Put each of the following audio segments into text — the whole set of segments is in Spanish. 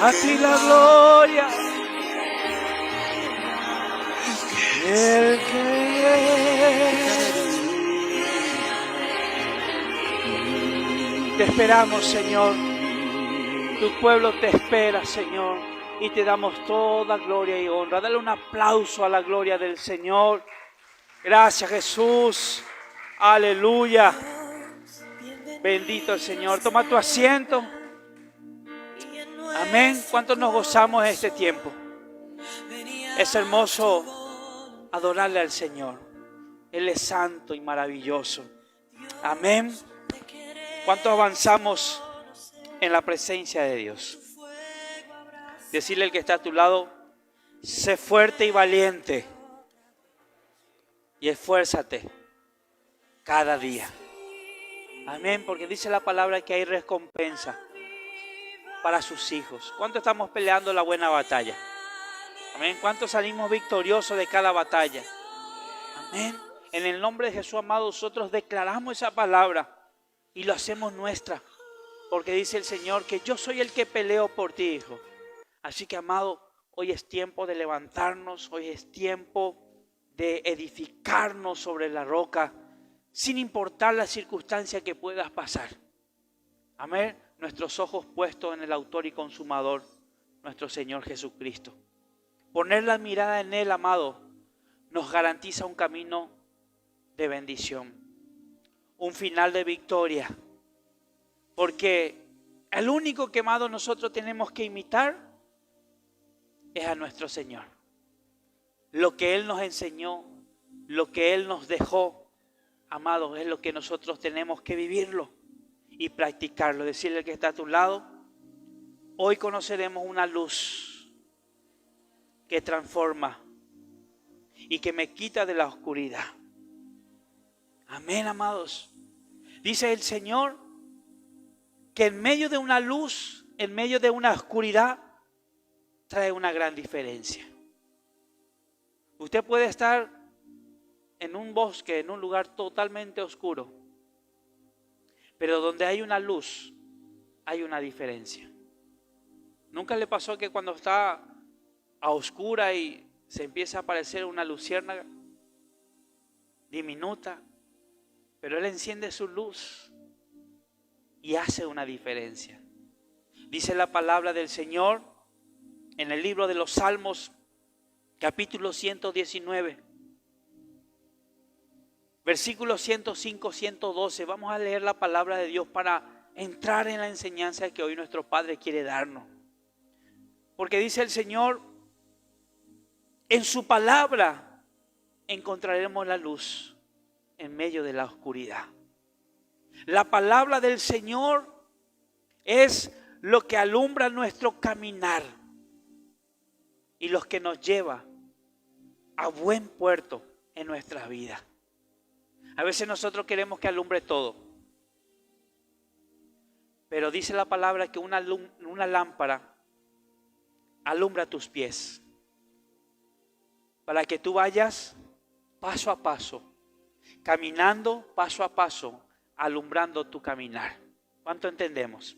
A ti la gloria. El que te esperamos, Señor. Tu pueblo te espera, Señor, y te damos toda gloria y honra. Dale un aplauso a la gloria del Señor. Gracias, Jesús. Aleluya. Bendito el Señor. Toma tu asiento. Amén. ¿Cuántos nos gozamos de este tiempo? Es hermoso adorarle al Señor. Él es santo y maravilloso. Amén. ¿Cuántos avanzamos en la presencia de Dios? Decirle al que está a tu lado: sé fuerte y valiente y esfuérzate cada día. Amén, porque dice la palabra que hay recompensa para sus hijos. ¿Cuántos estamos peleando la buena batalla? Amén. ¿Cuántos salimos victoriosos de cada batalla? Amén. En el nombre de Jesús, amado, nosotros declaramos esa palabra y lo hacemos nuestra. Porque dice el Señor que yo soy el que peleo por ti, hijo. Así que, amado, hoy es tiempo de levantarnos, hoy es tiempo de edificarnos sobre la roca, sin importar la circunstancia que puedas pasar. Amén. Nuestros ojos puestos en el autor y consumador, nuestro Señor Jesucristo. Poner la mirada en Él, amado, nos garantiza un camino de bendición, un final de victoria. Porque el único que, amado, nosotros tenemos que imitar es a nuestro Señor. Lo que Él nos enseñó, lo que Él nos dejó, amado, es lo que nosotros tenemos que vivirlo y practicarlo. Decirle al que está a tu lado: hoy conoceremos una luz que transforma y que me quita de la oscuridad. Amén, amados. Dice el Señor que en medio de una luz, en medio de una oscuridad, trae una gran diferencia. Usted puede estar en un bosque, en un lugar totalmente oscuro, pero donde hay una luz, hay una diferencia. ¿Nunca le pasó que cuando está a oscura y se empieza a aparecer una luciérnaga diminuta, pero Él enciende su luz y hace una diferencia? Dice la palabra del Señor en el libro de los Salmos, capítulo 119, versículos 105, 112. Vamos a leer la palabra de Dios para entrar en la enseñanza que hoy nuestro Padre quiere darnos. Porque dice el Señor: en su palabra encontraremos la luz en medio de la oscuridad. La palabra del Señor es lo que alumbra nuestro caminar y lo que nos lleva a buen puerto en nuestra vida. A veces nosotros queremos que alumbre todo, pero dice la palabra que una lámpara alumbra tus pies para que tú vayas paso a paso, caminando paso a paso, alumbrando tu caminar. ¿Cuánto entendemos?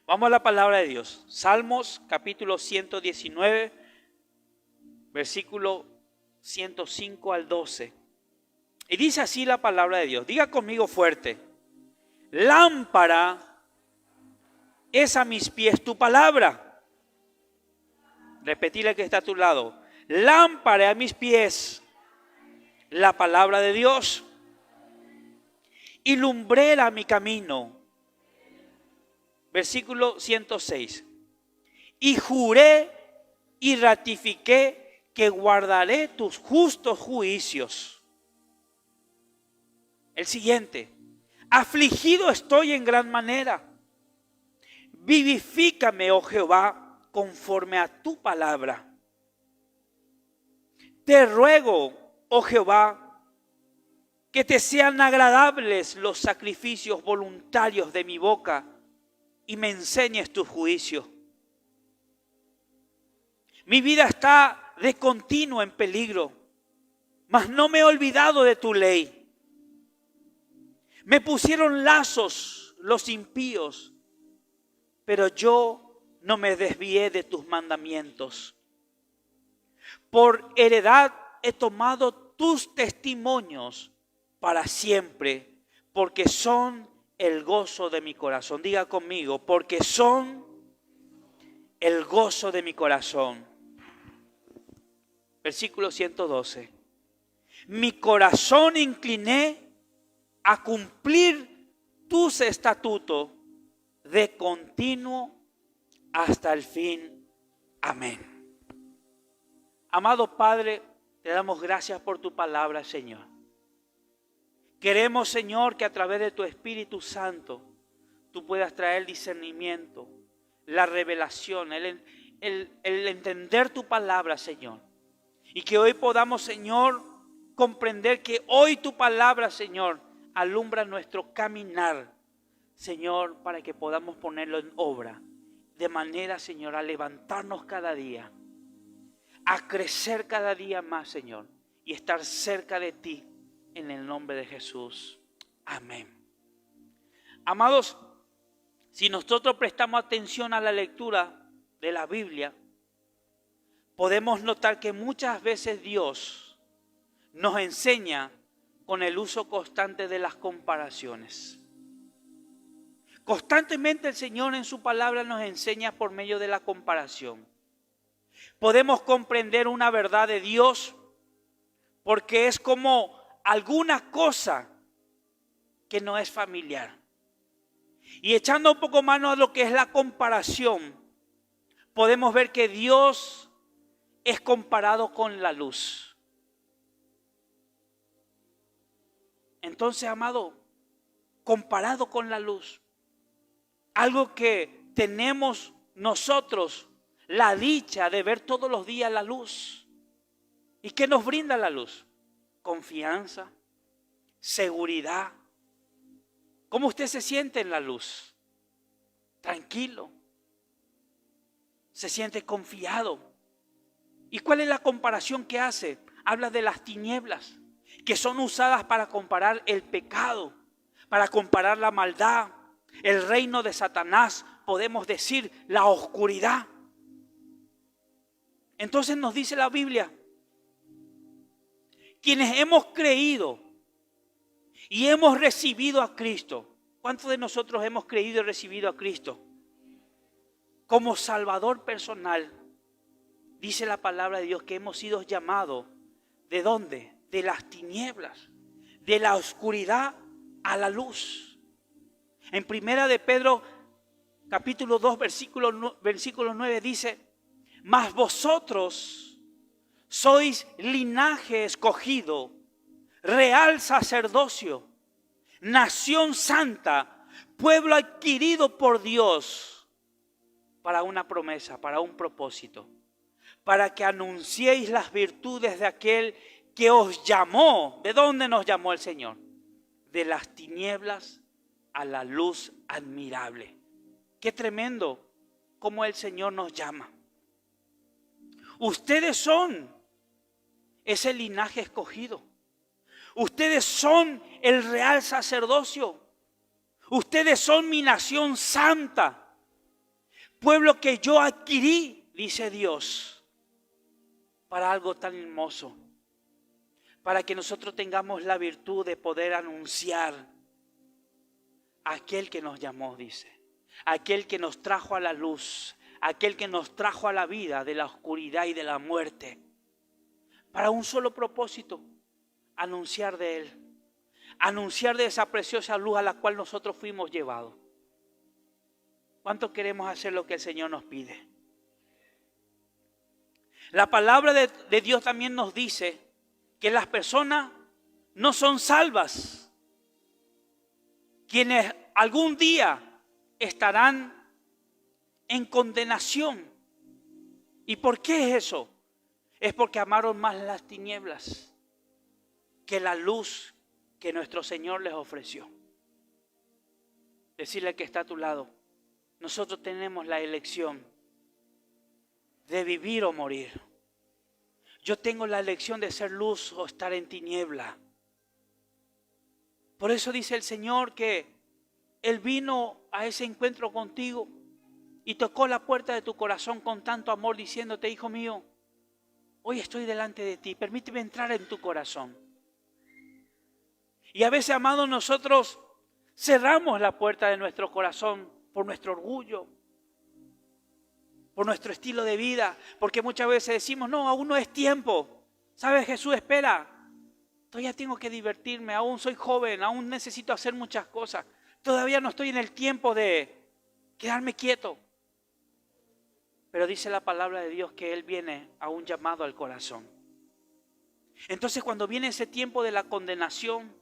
Vamos a la palabra de Dios. Salmos capítulo 119, versículo 105 al 12. Y dice así la palabra de Dios. Diga conmigo fuerte: lámpara es a mis pies tu palabra. Repetirle que está a tu lado: lámpara a mis pies la palabra de Dios y lumbrera mi camino. Versículo 106. Y juré y ratifiqué que guardaré tus justos juicios. El siguiente: afligido estoy en gran manera. Vivifícame, oh Jehová, conforme a tu palabra. Te ruego, oh Jehová, que te sean agradables los sacrificios voluntarios de mi boca y me enseñes tus juicios. Mi vida está de continuo en peligro, mas no me he olvidado de tu ley. Me pusieron lazos los impíos, pero yo no me desvié de tus mandamientos. Por heredad he tomado tus testimonios para siempre, porque son el gozo de mi corazón. Diga conmigo, porque son el gozo de mi corazón. Versículo 112. Mi corazón incliné a cumplir tus estatutos de continuo hasta el fin. Amén. Amado Padre, te damos gracias por tu palabra, Señor. Queremos, Señor, que a través de tu Espíritu Santo tú puedas traer el discernimiento, la revelación, el entender tu palabra, Señor. Y que hoy podamos, Señor, comprender que hoy tu palabra, Señor, alumbra nuestro caminar, Señor, para que podamos ponerlo en obra. De manera, Señor, a levantarnos cada día, a crecer cada día más, Señor, y estar cerca de ti, en el nombre de Jesús. Amén. Amados, si nosotros prestamos atención a la lectura de la Biblia, podemos notar que muchas veces Dios nos enseña con el uso constante de las comparaciones. Constantemente el Señor en su palabra nos enseña por medio de la comparación. Podemos comprender una verdad de Dios porque es como alguna cosa que no es familiar. Y echando un poco mano a lo que es la comparación, podemos ver que Dios es comparado con la luz. Entonces, amado, comparado con la luz, algo que tenemos nosotros la dicha de ver todos los días la luz. ¿Y qué nos brinda la luz? Confianza, seguridad. ¿Cómo usted se siente en la luz? Tranquilo. Se siente confiado. ¿Y cuál es la comparación que hace? Habla de las tinieblas, que son usadas para comparar el pecado, para comparar la maldad, el reino de Satanás, podemos decir la oscuridad. Entonces nos dice la Biblia, quienes hemos creído y hemos recibido a Cristo. ¿Cuántos de nosotros hemos creído y recibido a Cristo como Salvador personal? Dice la palabra de Dios que hemos sido llamados, ¿de dónde? De las tinieblas, de la oscuridad a la luz. En primera de Pedro, capítulo 2, versículo 9 dice, mas vosotros sois linaje escogido, real sacerdocio, nación santa, pueblo adquirido por Dios para una promesa, para un propósito, para que anunciéis las virtudes de aquel que os llamó. ¿De dónde nos llamó el Señor? De las tinieblas a la luz admirable. Qué tremendo cómo el Señor nos llama. Ustedes son ese linaje escogido. Ustedes son el real sacerdocio. Ustedes son mi nación santa. Pueblo que yo adquirí, dice Dios, para algo tan hermoso. Para que nosotros tengamos la virtud de poder anunciar a aquel que nos llamó, dice. Aquel que nos trajo a la luz. Aquel que nos trajo a la vida de la oscuridad y de la muerte. Para un solo propósito. Anunciar de Él. Anunciar de esa preciosa luz a la cual nosotros fuimos llevados. ¿Cuánto queremos hacer lo que el Señor nos pide? La palabra de Dios también nos dice que las personas no son salvas. Quienes algún día estarán en condenación. ¿Y por qué es eso? Es porque amaron más las tinieblas que la luz que nuestro Señor les ofreció. Decirle al que está a tu lado, nosotros tenemos la elección de vivir o morir. Yo tengo la elección de ser luz o estar en tiniebla. Por eso dice el Señor que Él vino a ese encuentro contigo y tocó la puerta de tu corazón con tanto amor diciéndote, hijo mío, hoy estoy delante de ti, permíteme entrar en tu corazón. Y a veces, amados, nosotros cerramos la puerta de nuestro corazón por nuestro orgullo, por nuestro estilo de vida, porque muchas veces decimos, no, aún no es tiempo. ¿Sabes? Jesús espera. Todavía tengo que divertirme, aún soy joven, aún necesito hacer muchas cosas. Todavía no estoy en el tiempo de quedarme quieto. Pero dice la palabra de Dios que Él viene a un llamado al corazón. Entonces cuando viene ese tiempo de la condenación,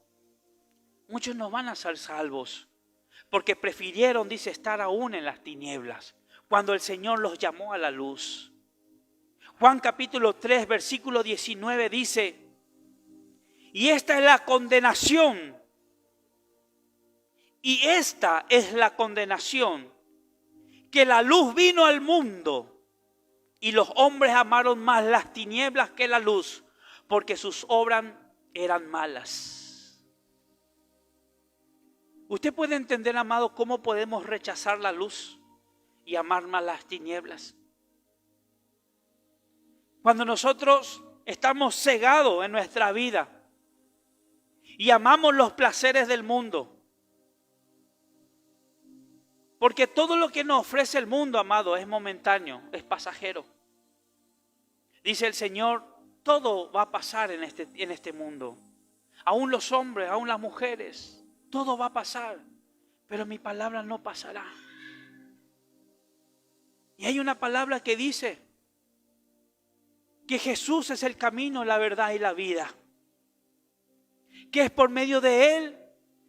muchos no van a ser salvos, porque prefirieron, dice, estar aún en las tinieblas, cuando el Señor los llamó a la luz. Juan capítulo 3, versículo 19 dice, y esta es la condenación, y esta es la condenación, que la luz vino al mundo, y los hombres amaron más las tinieblas que la luz, porque sus obras eran malas. Usted puede entender, amado, cómo podemos rechazar la luz y amar más las tinieblas. Cuando nosotros estamos cegados en nuestra vida y amamos los placeres del mundo. Porque todo lo que nos ofrece el mundo, amado, es momentáneo, es pasajero. Dice el Señor, todo va a pasar en este mundo. Aún los hombres, aún las mujeres, todo va a pasar. Pero mi palabra no pasará. Y hay una palabra que dice que Jesús es el camino, la verdad y la vida. Que es por medio de Él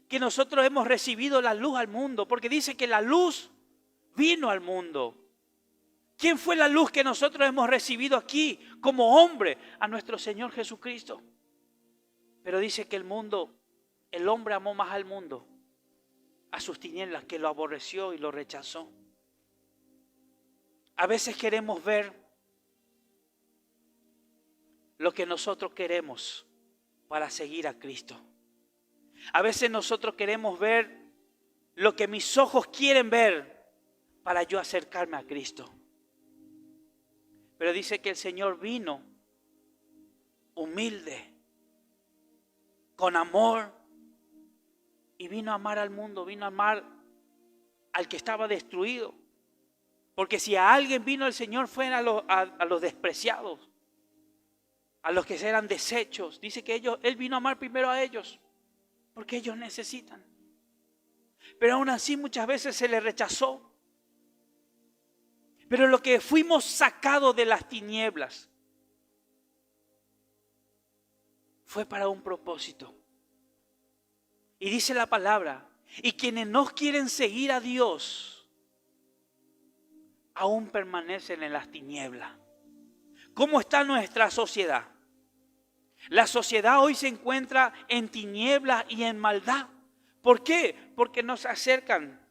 que nosotros hemos recibido la luz al mundo. Porque dice que la luz vino al mundo. ¿Quién fue la luz que nosotros hemos recibido aquí como hombre? A nuestro Señor Jesucristo. Pero dice que el hombre amó más al mundo, a sus tinieblas, que lo aborreció y lo rechazó. A veces queremos ver lo que nosotros queremos para seguir a Cristo. A veces nosotros queremos ver lo que mis ojos quieren ver para yo acercarme a Cristo. Pero dice que el Señor vino humilde, con amor, y vino a amar al mundo, vino a amar al que estaba destruido. Porque si a alguien vino el Señor, fue a los despreciados, a los que eran desechos. Dice que Él vino a amar primero a ellos, porque ellos necesitan. Pero aún así muchas veces se le rechazó. Pero lo que fuimos sacados de las tinieblas fue para un propósito. Y dice la palabra, y quienes no quieren seguir a Dios, aún permanecen en las tinieblas. ¿Cómo está nuestra sociedad? La sociedad hoy se encuentra en tinieblas y en maldad. ¿Por qué? Porque no se acercan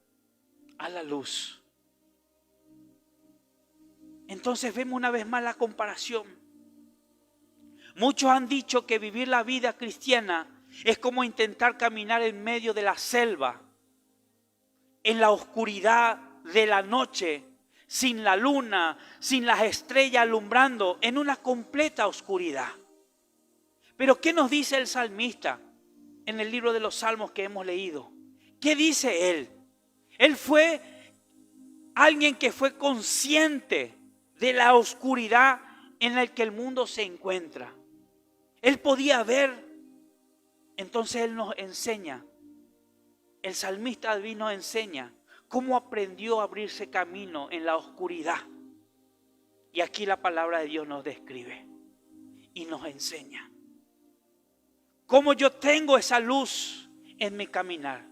a la luz. Entonces vemos una vez más la comparación. Muchos han dicho que vivir la vida cristiana es como intentar caminar en medio de la selva, en la oscuridad de la noche, sin la luna, sin las estrellas alumbrando, en una completa oscuridad. Pero ¿qué nos dice el salmista en el libro de los Salmos que hemos leído? ¿Qué dice él? Él fue alguien que fue consciente de la oscuridad en la que el mundo se encuentra. Él podía ver. Entonces Él nos enseña, el salmista divino enseña cómo aprendió a abrirse camino en la oscuridad. Y aquí la palabra de Dios nos describe y nos enseña cómo yo tengo esa luz en mi caminar.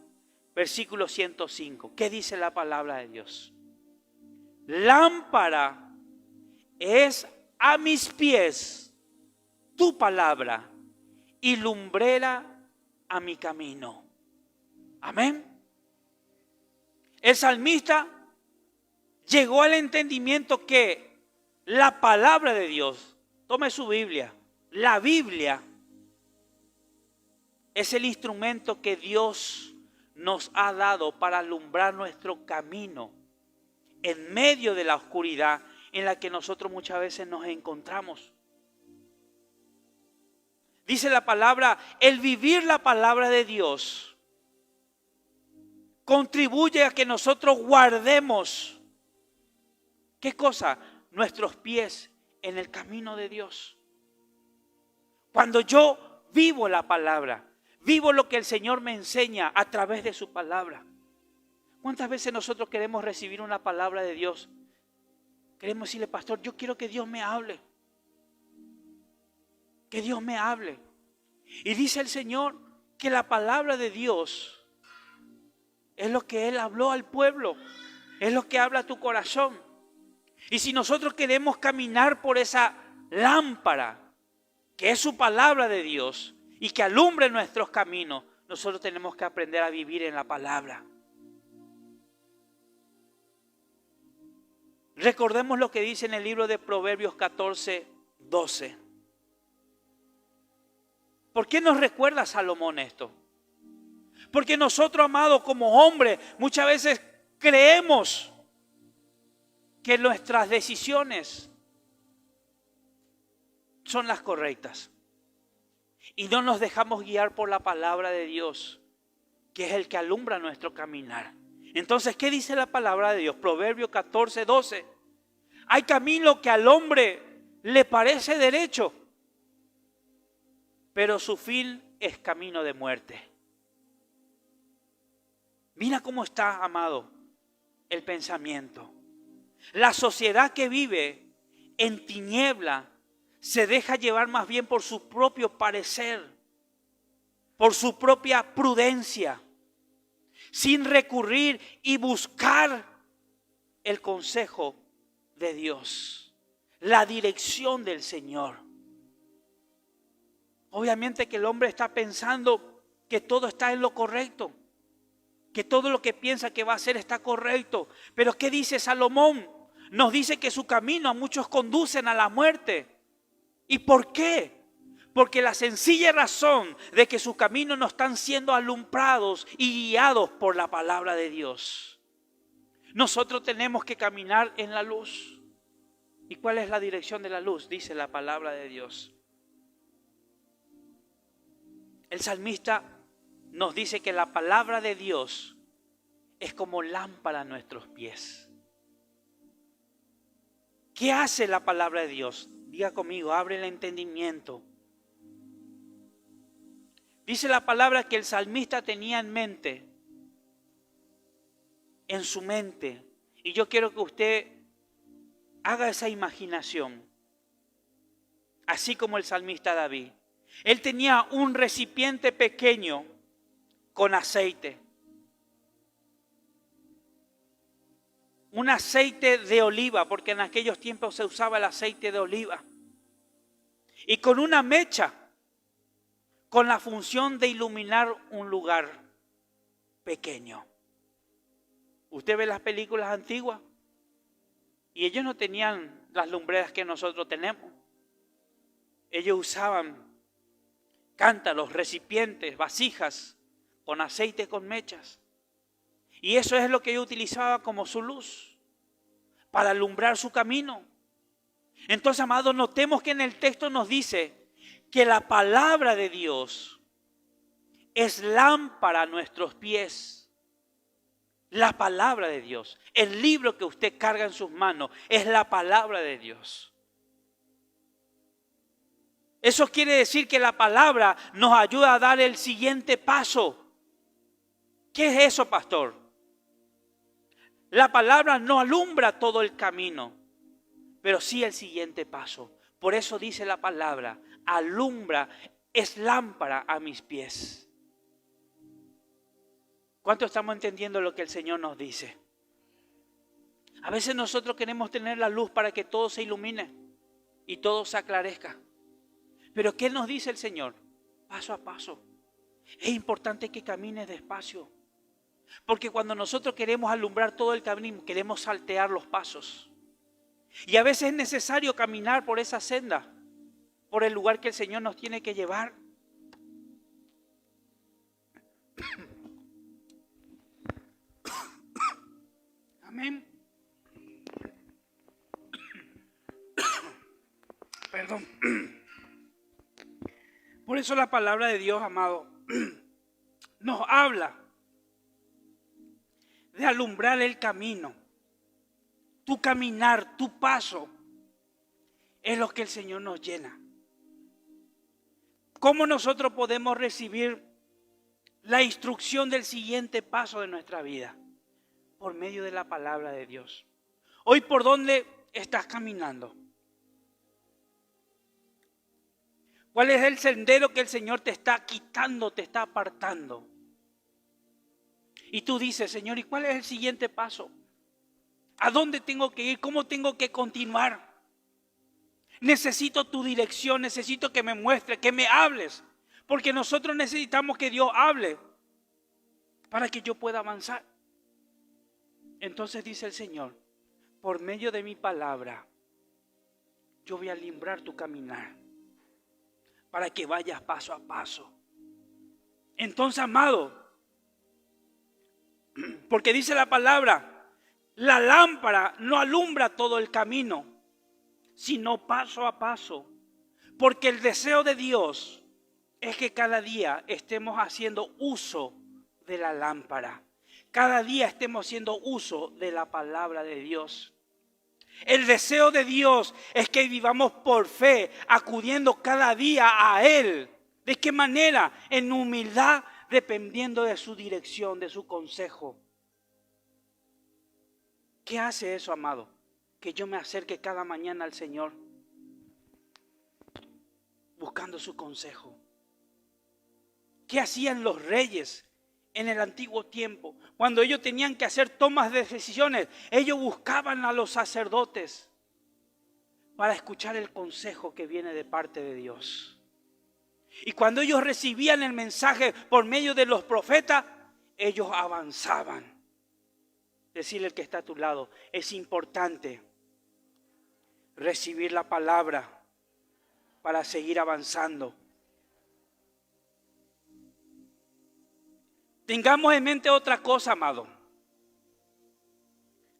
Versículo 105, ¿qué dice la palabra de Dios? Lámpara es a mis pies tu palabra y lumbrera a mi camino. Amén. El salmista llegó al entendimiento que la palabra de Dios, tome su Biblia, la Biblia es el instrumento que Dios nos ha dado para alumbrar nuestro camino en medio de la oscuridad en la que nosotros muchas veces nos encontramos. Dice la palabra, el vivir la palabra de Dios contribuye a que nosotros guardemos, ¿qué cosa? Nuestros pies en el camino de Dios. Cuando yo vivo la palabra, vivo lo que el Señor me enseña a través de su palabra. ¿Cuántas veces nosotros queremos recibir una palabra de Dios? Queremos decirle, pastor, yo quiero que Dios me hable. Que Dios me hable. Y dice el Señor que la palabra de Dios es lo que Él habló al pueblo. Es lo que habla a tu corazón. Y si nosotros queremos caminar por esa lámpara, que es su palabra de Dios, y que alumbre nuestros caminos, nosotros tenemos que aprender a vivir en la palabra. Recordemos lo que dice en el libro de Proverbios 14:12. ¿Por qué nos recuerda Salomón esto? Porque nosotros, amados, como hombres, muchas veces creemos que nuestras decisiones son las correctas. Y no nos dejamos guiar por la palabra de Dios, que es el que alumbra nuestro caminar. Entonces, ¿qué dice la palabra de Dios? Proverbios 14:12. Hay camino que al hombre le parece derecho, pero su fin es camino de muerte. Mira cómo está, amado, el pensamiento. La sociedad que vive en tiniebla se deja llevar más bien por su propio parecer, por su propia prudencia, sin recurrir y buscar el consejo de Dios, la dirección del Señor. Obviamente que el hombre está pensando que todo está en lo correcto, que todo lo que piensa que va a hacer está correcto. Pero ¿qué dice Salomón? Nos dice que su camino a muchos conducen a la muerte. ¿Y por qué? Porque la sencilla razón de que sus caminos no están siendo alumbrados y guiados por la palabra de Dios. Nosotros tenemos que caminar en la luz. ¿Y cuál es la dirección de la luz? Dice la palabra de Dios. El salmista nos dice que la palabra de Dios es como lámpara a nuestros pies. ¿Qué hace la palabra de Dios? Diga conmigo, abre el entendimiento. Dice la palabra que el salmista tenía en mente, en su mente, y yo quiero que usted haga esa imaginación, así como el salmista David. Él tenía un recipiente pequeño con aceite. Un aceite de oliva, porque en aquellos tiempos se usaba el aceite de oliva. Y con una mecha, con la función de iluminar un lugar pequeño. Usted ve las películas antiguas y ellos no tenían las lumbreras que nosotros tenemos. Ellos usaban cántaros, recipientes, vasijas con aceite con mechas. Y eso es lo que ellos utilizaban como su luz para alumbrar su camino. Entonces, amados, notemos que en el texto nos dice que la palabra de Dios es lámpara a nuestros pies. La palabra de Dios, el libro que usted carga en sus manos, es la palabra de Dios. Eso quiere decir que la palabra nos ayuda a dar el siguiente paso. ¿Qué es eso, pastor? La palabra no alumbra todo el camino, pero sí el siguiente paso. Por eso dice la palabra, alumbra, es lámpara a mis pies. ¿Cuánto estamos entendiendo lo que el Señor nos dice? A veces nosotros queremos tener la luz para que todo se ilumine y todo se aclarezca. Pero ¿qué nos dice el Señor? Paso a paso. Es importante que camines despacio. Porque cuando nosotros queremos alumbrar todo el camino, queremos saltear los pasos. Y a veces es necesario caminar por esa senda, por el lugar que el Señor nos tiene que llevar. Amén. Perdón. Por eso la palabra de Dios, amado, nos habla de alumbrar el camino. Tu caminar, tu paso, es lo que el Señor nos llena. ¿Cómo nosotros podemos recibir la instrucción del siguiente paso de nuestra vida? Por medio de la palabra de Dios. Hoy, ¿por dónde estás caminando? ¿Cuál es el sendero que el Señor te está quitando, te está apartando? Y tú dices, Señor, ¿y cuál es el siguiente paso? ¿A dónde tengo que ir? ¿Cómo tengo que continuar? Necesito tu dirección, necesito que me muestres, que me hables. Porque nosotros necesitamos que Dios hable para que yo pueda avanzar. Entonces dice el Señor, por medio de mi palabra, yo voy a alumbrar tu caminar para que vayas paso a paso. Entonces, amado, porque dice la palabra, la lámpara no alumbra todo el camino, sino paso a paso. Porque el deseo de Dios es que cada día estemos haciendo uso de la lámpara. Cada día estemos haciendo uso de la palabra de Dios. El deseo de Dios es que vivamos por fe, acudiendo cada día a Él. ¿De qué manera? En humildad, dependiendo de su dirección, de su consejo. ¿Qué hace eso, amado? Que yo me acerque cada mañana al Señor, buscando su consejo. ¿Qué hacían los reyes en el antiguo tiempo? Cuando ellos tenían que hacer tomas de decisiones, ellos buscaban a los sacerdotes para escuchar el consejo que viene de parte de Dios. Y cuando ellos recibían el mensaje por medio de los profetas, ellos avanzaban. Decirle al que está a tu lado, es importante recibir la palabra para seguir avanzando. Tengamos en mente otra cosa, amado.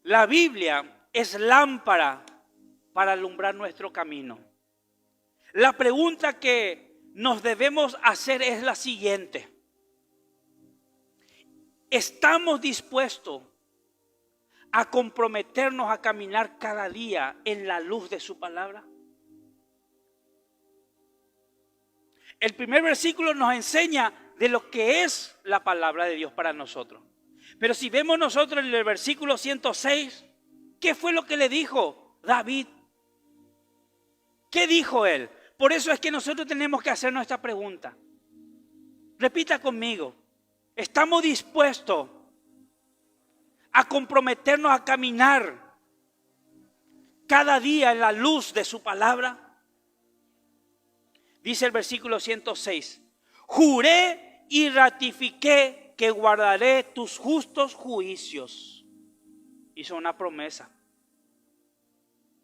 La Biblia es lámpara para alumbrar nuestro camino. La pregunta que nos debemos hacer es la siguiente. ¿Estamos dispuestos a comprometernos a caminar cada día en la luz de su palabra? El primer versículo nos enseña de lo que es la palabra de Dios para nosotros. Pero si vemos nosotros en el versículo 106, ¿qué fue lo que le dijo David? ¿Qué dijo él? Por eso es que nosotros tenemos que hacer nuestra pregunta. Repita conmigo. ¿Estamos dispuestos a comprometernos a caminar cada día en la luz de su palabra? Dice el versículo 106. Juré y ratifiqué que guardaré tus justos juicios. Hizo una promesa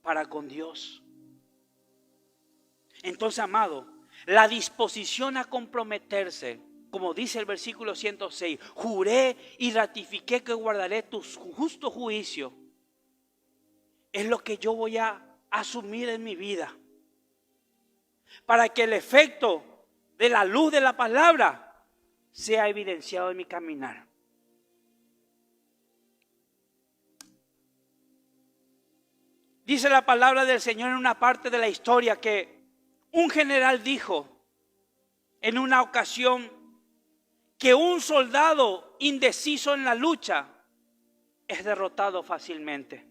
para con Dios. Entonces, amado, la disposición a comprometerse, como dice el versículo 106, juré y ratifiqué que guardaré tus justos juicios, es lo que yo voy a asumir en mi vida, para que el efecto de la luz de la palabra sea evidenciado en mi caminar. Dice la palabra del Señor en una parte de la historia que un general dijo en una ocasión que un soldado indeciso en la lucha es derrotado fácilmente,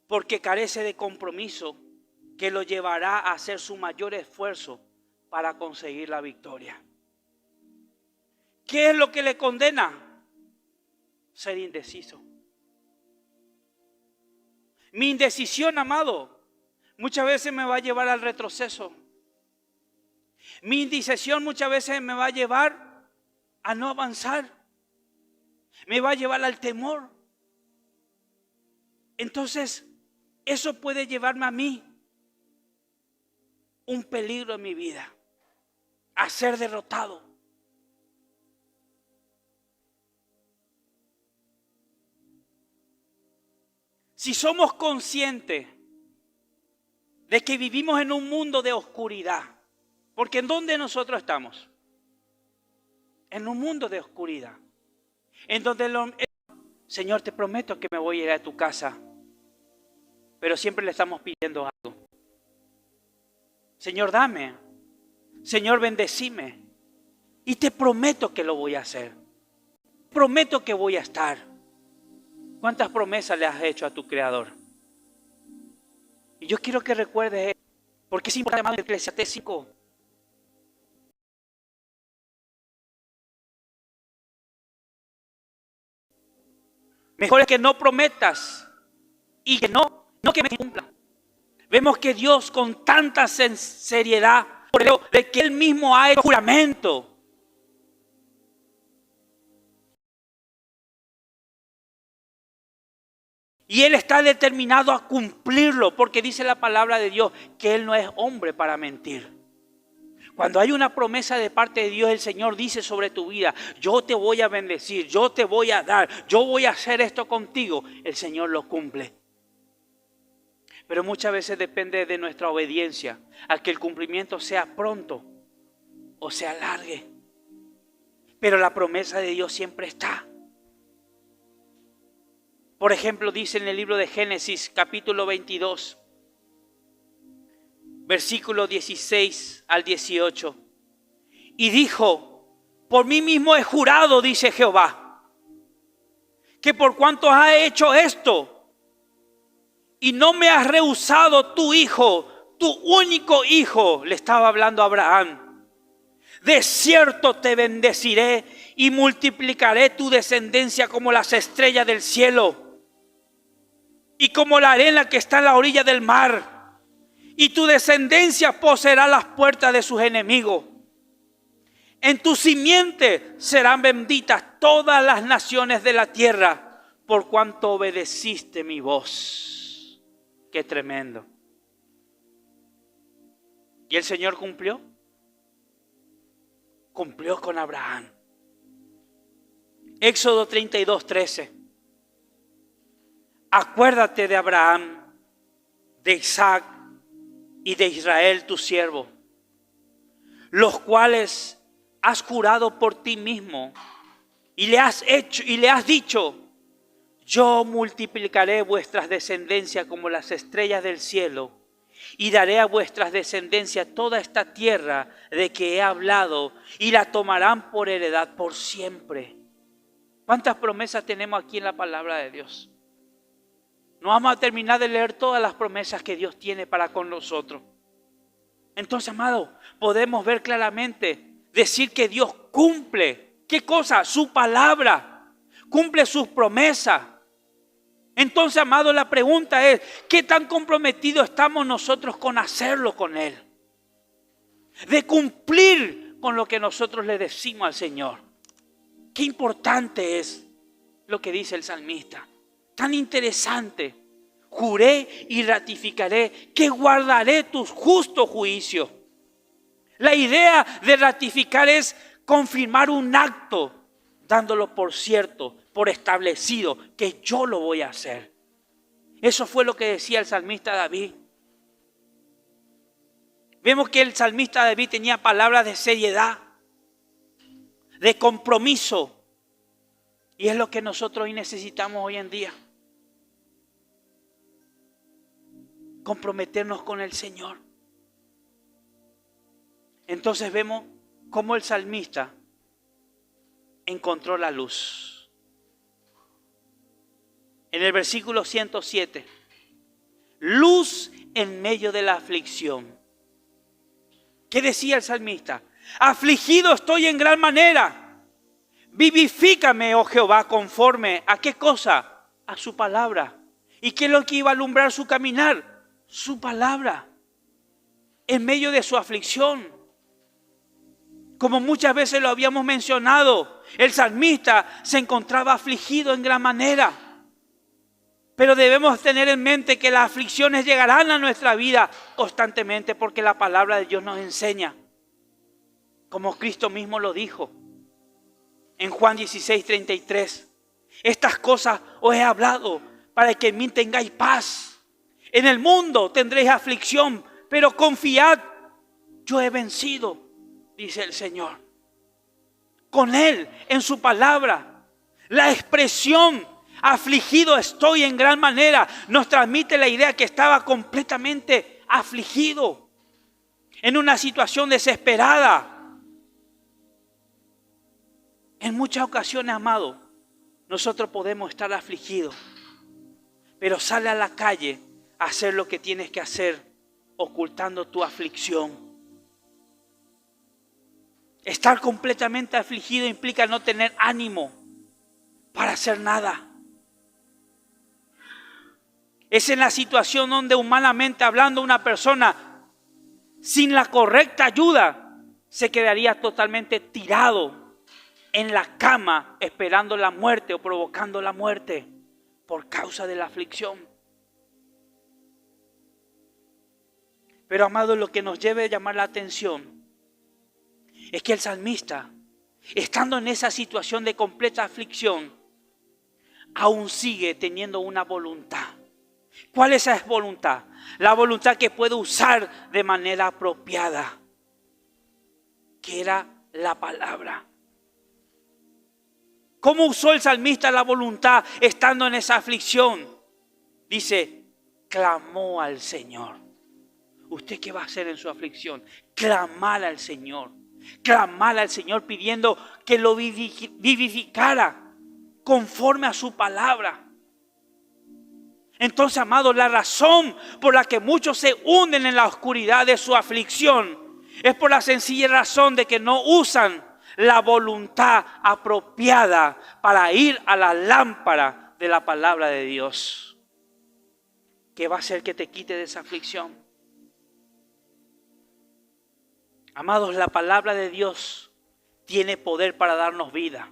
porque carece de compromiso que lo llevará a hacer su mayor esfuerzo para conseguir la victoria. ¿Qué es lo que le condena? Ser indeciso. Mi indecisión, amado, muchas veces me va a llevar al retroceso. Mi indecisión muchas veces me va a llevar a no avanzar. Me va a llevar al temor. Entonces, eso puede llevarme a mí un peligro en mi vida, a ser derrotado. Si somos conscientes de que vivimos en un mundo de oscuridad. Porque ¿en dónde nosotros estamos? En un mundo de oscuridad. En donde Señor, te prometo que me voy a ir a tu casa. Pero siempre le estamos pidiendo algo. Señor, dame. Señor, bendecime. Y te prometo que lo voy a hacer. Prometo que voy a estar. ¿Cuántas promesas le has hecho a tu Creador? Y yo quiero que recuerdes esto, porque es importante, Eclesiastés 5. Mejor es que no prometas y que no que me cumpla. Vemos que Dios con tanta seriedad, de que Él mismo ha hecho juramento. Y Él está determinado a cumplirlo, porque dice la palabra de Dios que Él no es hombre para mentir. Cuando hay una promesa de parte de Dios, el Señor dice sobre tu vida: yo te voy a bendecir, yo te voy a dar, yo voy a hacer esto contigo. El Señor lo cumple. Pero muchas veces depende de nuestra obediencia, a que el cumplimiento sea pronto o se alargue. Pero la promesa de Dios siempre está. Por ejemplo, dice en el libro de Génesis, capítulo 22, versículo 16 al 18. Y dijo: por mí mismo he jurado, dice Jehová, que por cuanto has hecho esto, y no me has rehusado tu hijo, tu único hijo, le estaba hablando a Abraham, de cierto te bendeciré y multiplicaré tu descendencia como las estrellas del cielo y como la arena que está en la orilla del mar. Y tu descendencia poseerá las puertas de sus enemigos. En tu simiente serán benditas todas las naciones de la tierra, por cuanto obedeciste mi voz. Qué tremendo. ¿Y el Señor cumplió? Cumplió con Abraham. Éxodo 32:13. Acuérdate de Abraham, de Isaac y de Israel tu siervo, los cuales has jurado por ti mismo y le has dicho: yo multiplicaré vuestras descendencias como las estrellas del cielo y daré a vuestras descendencias toda esta tierra de que he hablado y la tomarán por heredad por siempre. ¿Cuántas promesas tenemos aquí en la palabra de Dios? No vamos a terminar de leer todas las promesas que Dios tiene para con nosotros. Entonces, amado, podemos ver claramente, decir que Dios cumple. ¿Qué cosa? Su palabra. Cumple sus promesas. Entonces, amado, la pregunta es: ¿qué tan comprometidos estamos nosotros con hacerlo con Él? De cumplir con lo que nosotros le decimos al Señor. Qué importante es lo que dice el salmista. Tan interesante. Juré y ratificaré que guardaré tus justos juicios. La idea de ratificar es confirmar un acto, dándolo por cierto, por establecido, que yo lo voy a hacer. Eso fue lo que decía el salmista David. Vemos que el salmista David tenía palabras de seriedad, de compromiso. Y es lo que nosotros hoy necesitamos hoy en día. Comprometernos con el Señor. Entonces vemos cómo el salmista encontró la luz. En el versículo 107, luz en medio de la aflicción. ¿Qué decía el salmista? Afligido estoy en gran manera. Vivifícame, oh Jehová, conforme ¿a qué cosa? A su palabra. ¿Y qué es lo que iba a alumbrar su caminar? Su palabra. En medio de su aflicción. Como muchas veces lo habíamos mencionado, el salmista se encontraba afligido en gran manera. Pero debemos tener en mente que las aflicciones llegarán a nuestra vida constantemente, porque la palabra de Dios nos enseña. Como Cristo mismo lo dijo. En Juan 16:33, estas cosas os he hablado para que en mí tengáis paz. En el mundo tendréis aflicción, pero confiad, yo he vencido, dice el Señor. Con Él, en su palabra, la expresión afligido estoy en gran manera nos transmite la idea que estaba completamente afligido, en una situación desesperada. En muchas ocasiones, amado, nosotros podemos estar afligidos, pero sale a la calle a hacer lo que tienes que hacer, ocultando tu aflicción. Estar completamente afligido implica no tener ánimo para hacer nada. Es en la situación donde, humanamente hablando, una persona sin la correcta ayuda se quedaría totalmente tirado en la cama esperando la muerte o provocando la muerte por causa de la aflicción. Pero, amado, lo que nos debe llamar la atención es que el salmista, estando en esa situación de completa aflicción, aún sigue teniendo una voluntad. ¿Cuál es esa voluntad? La voluntad que puede usar de manera apropiada, que era la palabra. ¿Cómo usó el salmista la voluntad estando en esa aflicción? Dice, clamó al Señor. ¿Usted qué va a hacer en su aflicción? Clamar al Señor. Clamar al Señor pidiendo que lo vivificara conforme a su palabra. Entonces, amados, la razón por la que muchos se hunden en la oscuridad de su aflicción es por la sencilla razón de que no usan la voluntad apropiada para ir a la lámpara de la palabra de Dios, que va a hacer que te quite de esa aflicción. Amados, la palabra de Dios tiene poder para darnos vida.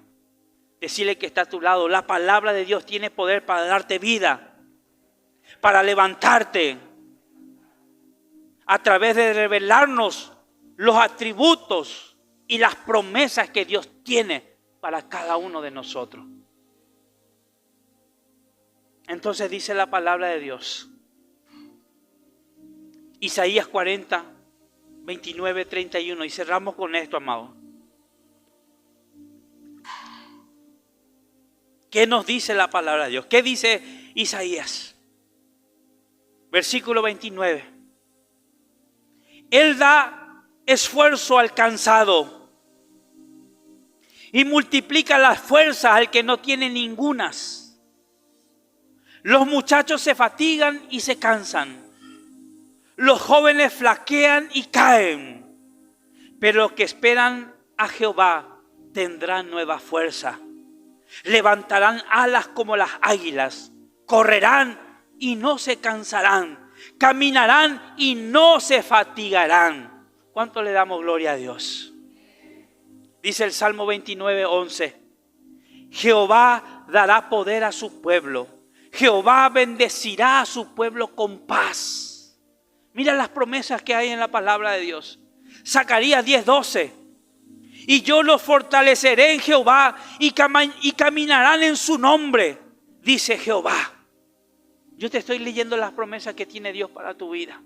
Decirle que está a tu lado, la palabra de Dios tiene poder para darte vida, para levantarte, a través de revelarnos los atributos y las promesas que Dios tiene para cada uno de nosotros. Entonces dice la palabra de Dios, Isaías 40, 29, 31, y cerramos con esto, amado. ¿Qué nos dice la palabra de Dios? ¿Qué dice Isaías? Versículo 29. Él da esfuerzo al cansado y multiplica las fuerzas al que no tiene ningunas. Los muchachos se fatigan y se cansan. Los jóvenes flaquean y caen. Pero los que esperan a Jehová tendrán nueva fuerza. Levantarán alas como las águilas. Correrán y no se cansarán. Caminarán y no se fatigarán. ¿Cuánto le damos gloria a Dios? Dice el Salmo 29, 11. Jehová dará poder a su pueblo. Jehová bendecirá a su pueblo con paz. Mira las promesas que hay en la palabra de Dios. Zacarías 10, 12. Y yo los fortaleceré en Jehová y caminarán en su nombre, dice Jehová. Yo te estoy leyendo las promesas que tiene Dios para tu vida.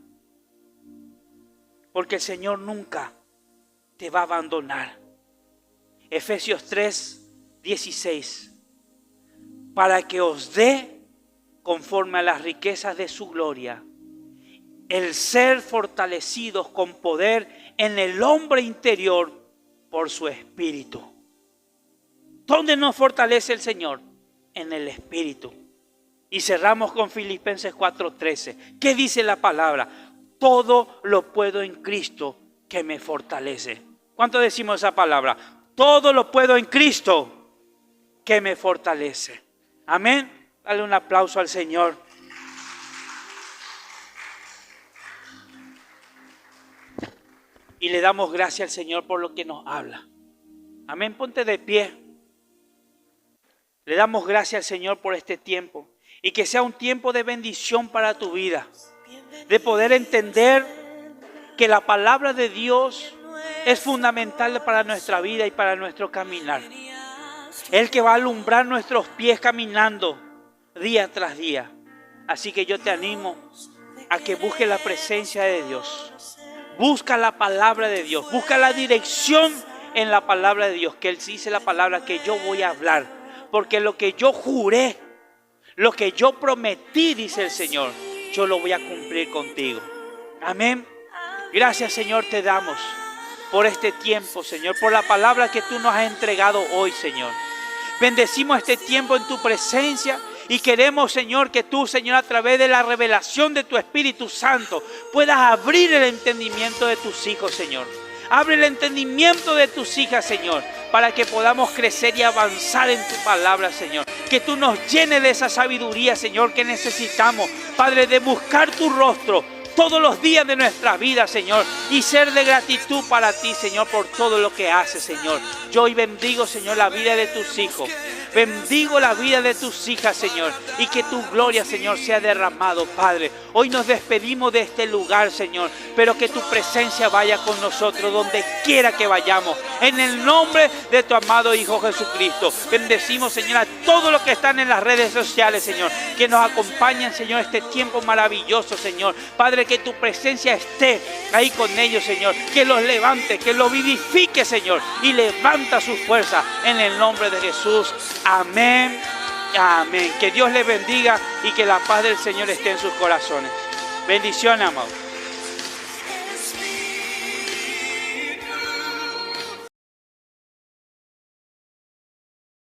Porque el Señor nunca te va a abandonar. Efesios 3, 16. Para que os dé, conforme a las riquezas de su gloria, el ser fortalecidos con poder en el hombre interior por su espíritu. ¿Dónde nos fortalece el Señor? En el espíritu. Y cerramos con Filipenses 4:13. ¿Qué dice la palabra? Todo lo puedo en Cristo que me fortalece. ¿Cuánto decimos esa palabra? Todo lo puedo en Cristo que me fortalece. Amén. Dale un aplauso al Señor. Y le damos gracias al Señor por lo que nos habla. Amén. Ponte de pie. Le damos gracias al Señor por este tiempo. Y que sea un tiempo de bendición para tu vida. De poder entender que la palabra de Dios es fundamental para nuestra vida y para nuestro caminar. El que va a alumbrar nuestros pies caminando día tras día. Así que yo te animo a que busques la presencia de Dios. Busca la palabra de Dios. Busca la dirección en la palabra de Dios. Que Él dice la palabra que yo voy a hablar. Porque lo que yo juré, lo que yo prometí, dice el Señor, yo lo voy a cumplir contigo. Amén. Gracias, Señor, te damos por este tiempo, Señor, por la palabra que tú nos has entregado hoy, Señor. Bendecimos este tiempo en tu presencia y queremos, Señor, que tú, Señor, a través de la revelación de tu Espíritu Santo, puedas abrir el entendimiento de tus hijos, Señor. Abre el entendimiento de tus hijas, Señor, para que podamos crecer y avanzar en tu palabra, Señor. Que tú nos llenes de esa sabiduría, Señor, que necesitamos, Padre, de buscar tu rostro todos los días de nuestra vida, Señor, y ser de gratitud para ti, Señor, por todo lo que haces, Señor. Yo hoy bendigo, Señor, la vida de tus hijos. Bendigo la vida de tus hijas, Señor, y que tu gloria, Señor, sea derramado, Padre. Hoy nos despedimos de este lugar, Señor, pero que tu presencia vaya con nosotros donde quiera que vayamos. En el nombre de tu amado Hijo Jesucristo. Bendecimos, Señor, a todos los que están en las redes sociales, Señor, que nos acompañan, Señor, este tiempo maravilloso, Señor. Padre, que tu presencia esté ahí con ellos, Señor. Que los levante, que los vivifique, Señor, y levanta sus fuerzas en el nombre de Jesús. Amén. Amén. Que Dios les bendiga y que la paz del Señor esté en sus corazones. Bendiciones, amados.